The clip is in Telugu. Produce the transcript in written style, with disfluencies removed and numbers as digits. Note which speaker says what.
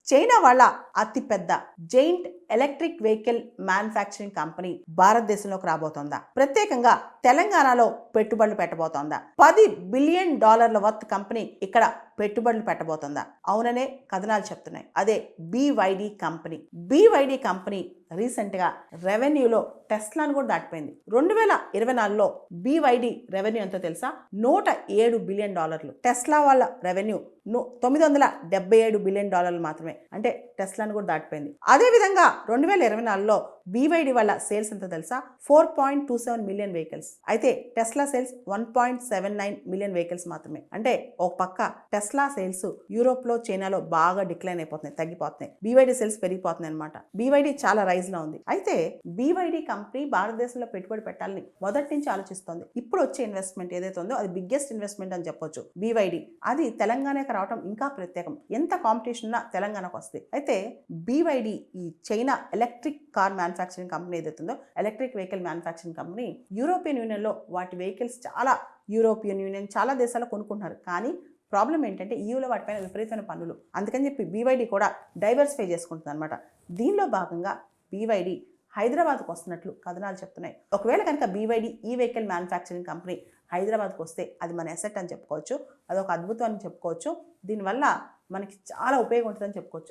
Speaker 1: చైనా వాళ్ళ అతిపెద్ద giant electric vehicle manufacturing company భారతదేశంలోకి రాబోతోందా? ప్రత్యేకంగా తెలంగాణలో పెట్టుబడులు పెట్టబోతోందా? $10 బిలియన్ వర్త్ కంపెనీ ఇక్కడ పెట్టుబడులు పెట్టబోతోందా? అవుననే కథనాలు చెప్తున్నాయి. అదే BYD company. BYD company recent గా రెవెన్యూలో టెస్లాను కూడా దాటిపోయింది. 2024లో BYD రెవెన్యూ ఎంతో తెలుసా? $107 బిలియన్. టెస్లా వాళ్ళ రెవెన్యూ $977 బిలియన్ మాత్రమే. అంటే టెస్లాను కూడా దాటిపోయింది. అదే విధంగా 2024లో BYD వాళ్ళ సేల్స్ ఎంతో తెలుసా? 4.27 మిలియన్ వెహికల్స్. అయితే టెస్లా సేల్స్ 1.79 మిలియన్ వెహికల్స్ మాత్రమే. అంటే ఒక పక్క టెస్లా సేల్స్ యూరోప్ లో, చైనాలో బాగా డిక్లైన్ అయిపోతున్నాయి, తగ్గిపోతున్నాయి. BYD సేల్స్ పెరిగిపోతున్నాయి అనమాట. BYD చాలా రైజ్ లో ఉంది. అయితే BYD కంపెనీ భారతదేశంలో పెట్టుబడి పెట్టాలని మొదటి నుంచి ఆలోచిస్తోంది. ఇప్పుడు వచ్చే ఇన్వెస్ట్మెంట్ ఏదైతే ఉందో అది బిగ్గెస్ట్ ఇన్వెస్ట్మెంట్ అని చెప్పొచ్చు. BYD అది తెలంగాణకి రావడం ఇంకా ప్రత్యేకం. ఎంత కాంపిటీషన్ ఉన్నా తెలంగాణకు వస్తుంది. అయితే BYD ఈ China electric car manufacturing company ఏదైతే ఉందో, electric vehicle manufacturing company European union లో వాటి వెహికల్స్ చాలా యూరోపియన్ యూనియన్ చాలా దేశాల్లో కొనుక్కుంటున్నారు. కానీ ప్రాబ్లం ఏంటంటే EUలో వాటిపైన విపరీతమైన పన్నులు. అందుకని చెప్పి BYD కూడా డైవర్సిఫై చేసుకుంటుంది అనమాట. దీనిలో భాగంగా BYD హైదరాబాద్కు వస్తున్నట్లు కథనాలు చెప్తున్నాయి. ఒకవేళ కనుక BYD ఈ వెహికల్ మ్యానుఫ్యాక్చరింగ్ కంపెనీ హైదరాబాద్కు వస్తే అది మన అసెట్ అని చెప్పుకోవచ్చు. అదొక అద్భుతం అని చెప్పుకోవచ్చు. దీనివల్ల మనకి చాలా ఉపయోగం ఉంటుందని చెప్పుకోవచ్చు.